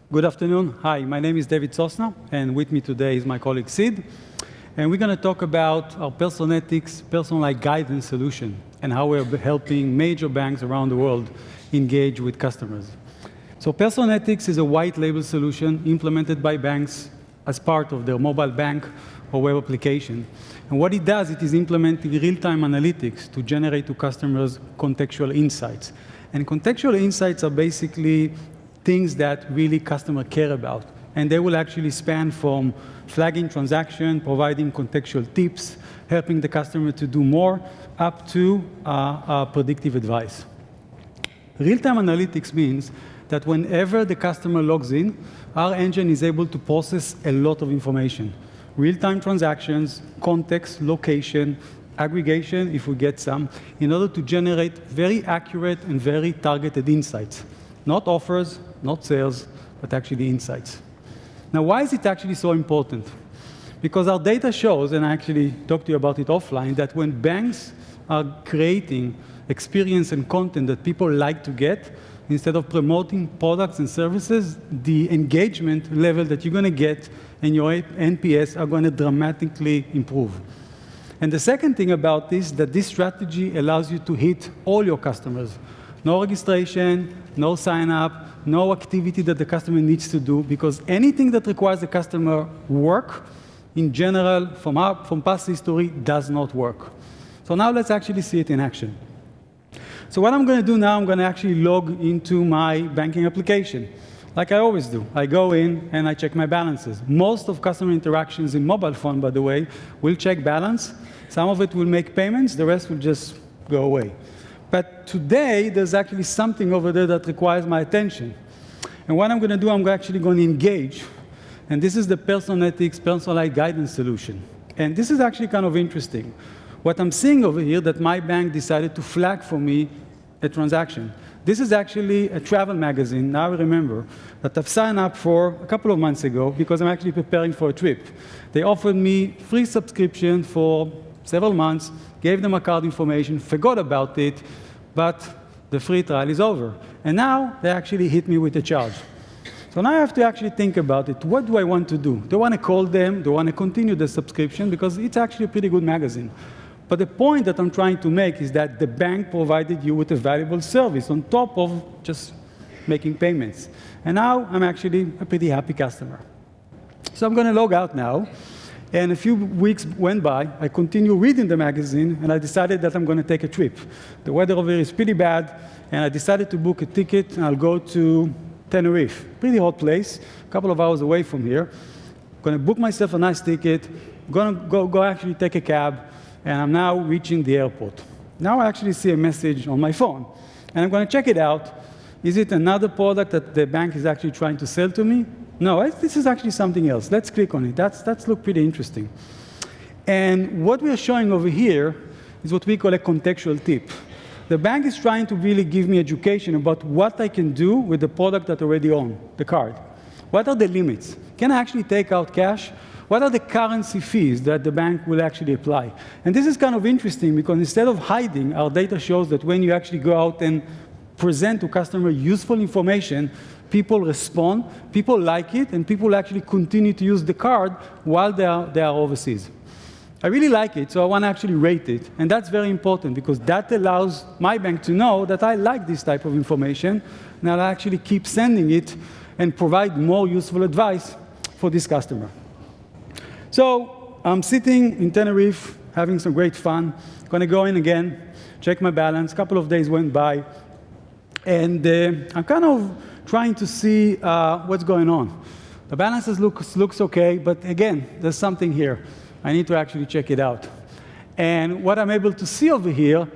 Good afternoon. Hi, my name is David Sosna, and with me today is my colleague Sid. And we're going to talk about our Personetics personalized guidance solution and how we're helping major banks around the world engage with customers. So Personetics is a white label solution implemented by banks as part of their mobile bank or web application. And what it does, it is implementing real-time analytics to generate to customers contextual insights. And contextual insights are basically things that really customers care about. And they will actually span from flagging transaction, providing contextual tips, helping the customer to do more, up to predictive advice. Real-time analytics means that whenever the customer logs in, our engine is able to process a lot of information. Real-time transactions, context, location, aggregation, if we get some, in order to generate very accurate and very targeted insights. Not offers, not sales, but actually insights. Now, why is it actually so important? Because our data shows, and I actually talked to you about it offline, that when banks are creating experience and content that people like to get, instead of promoting products and services, the engagement level that you're going to get and your NPS are going to dramatically improve. And the second thing about this, that this strategy allows you to hit all your customers. No registration, no sign-up, no activity that the customer needs to do, because anything that requires the customer work, in general, from past history, does not work. So now let's actually see it in action. So what I'm going to do now, I'm going to actually log into my banking application, like I always do. I go in and I check my balances. Most of customer interactions in mobile phone, by the way, will check balance. Some of it will make payments, the rest will just go away. But today, there's actually something over there that requires my attention. And what I'm going to do, I'm actually going to engage. And this is the Personetics personalized guidance solution. And this is actually kind of interesting. What I'm seeing over here, that my bank decided to flag for me a transaction. This is actually a travel magazine. Now I remember that I've signed up for a couple of months ago because I'm actually preparing for a trip. They offered me free subscription for several months, gave them a card information, forgot about it, but the free trial is over. And now they actually hit me with a charge. So now I have to actually think about it. What do I want to do? Do I want to call them? Do I want to continue the subscription? Because it's actually a pretty good magazine. But the point that I'm trying to make is that the bank provided you with a valuable service on top of just making payments. And now I'm actually a pretty happy customer. So I'm going to log out now. And a few weeks went by, I continued reading the magazine, and I decided that I'm going to take a trip. The weather over here is pretty bad, and I decided to book a ticket, and I'll go to Tenerife. Pretty hot place, a couple of hours away from here. I'm going to book myself a nice ticket, going to go actually take a cab, and I'm now reaching the airport. Now I actually see a message on my phone, and I'm going to check it out. Is it another product that the bank is actually trying to sell to me? No, this is actually something else. Let's click on it. That's look pretty interesting. And what we are showing over here is what we call a contextual tip. The bank is trying to really give me education about what I can do with the product that I already own, the card. What are the limits? Can I actually take out cash? What are the currency fees that the bank will actually apply? And this is kind of interesting because instead of hiding, our data shows that when you actually go out and present to customer useful information, people respond, people like it, and people actually continue to use the card while they are overseas. I really like it, so I want to actually rate it. And that's very important because that allows my bank to know that I like this type of information, and I'll actually keep sending it and provide more useful advice for this customer. So I'm sitting in Tenerife, having some great fun. Going to go in again, check my balance. A couple of days went by, and I'm kind of trying to see what's going on. The balances looks okay, but again, there's something here. I need to actually check it out. And what I'm able to see over here,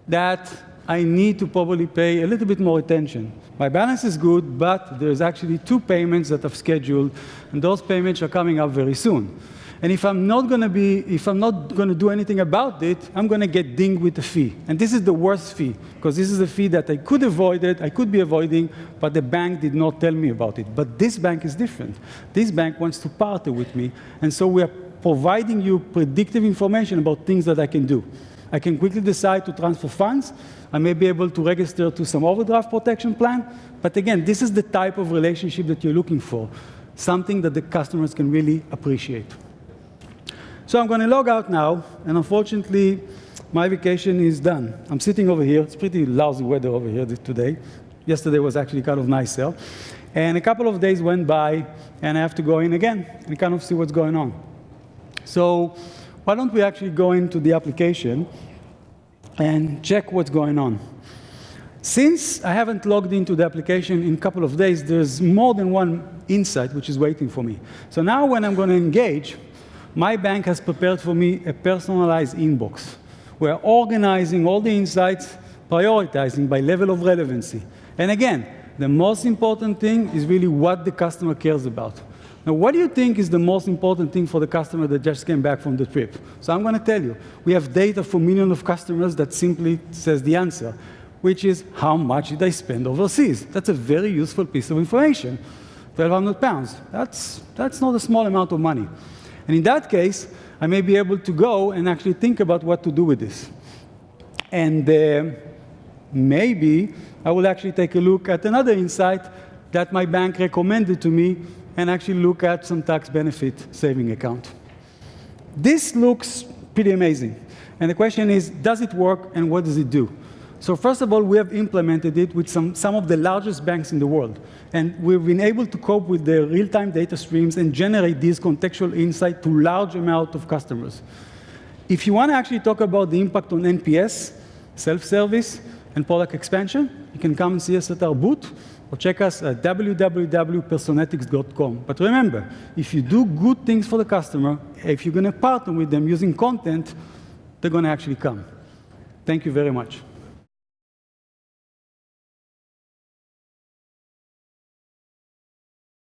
that I need to probably pay a little bit more attention. My balance is good, but there's actually 2 payments that I've scheduled, and those payments are coming up very soon. And if I'm not going to do anything about it, I'm going to get dinged with a fee. And this is the worst fee, because this is a fee that I could be avoiding, but the bank did not tell me about it. But this bank is different. This bank wants to partner with me, and so we are providing you predictive information about things that I can do. I can quickly decide to transfer funds. I may be able to register to some overdraft protection plan. But again, this is the type of relationship that you're looking for, something that the customers can really appreciate. So I'm going to log out now, and unfortunately, my vacation is done. I'm sitting over here. It's pretty lousy weather over here today. Yesterday was actually kind of nicer. And a couple of days went by, and I have to go in again and kind of see what's going on. So why don't we actually go into the application and check what's going on. Since I haven't logged into the application in a couple of days, there's more than one insight which is waiting for me. So now when I'm going to engage, my bank has prepared for me a personalized inbox. We're organizing all the insights, prioritizing by level of relevancy. And again, the most important thing is really what the customer cares about. Now, what do you think is the most important thing for the customer that just came back from the trip? So I'm going to tell you. We have data for millions of customers that simply says the answer, which is how much did I spend overseas? That's a very useful piece of information. 1,200 pounds. That's not a small amount of money. And in that case, I may be able to go and actually think about what to do with this. And maybe I will actually take a look at another insight that my bank recommended to me and actually look at some tax benefit saving account. This looks pretty amazing. And the question is, does it work and what does it do? So first of all, we have implemented it with some of the largest banks in the world. And we've been able to cope with the real-time data streams and generate these contextual insight to large amount of customers. If you want to actually talk about the impact on NPS, self-service, and product expansion, you can come and see us at our booth, or check us at www.personetics.com. But remember, if you do good things for the customer, if you're going to partner with them using content, they're going to actually come. Thank you very much.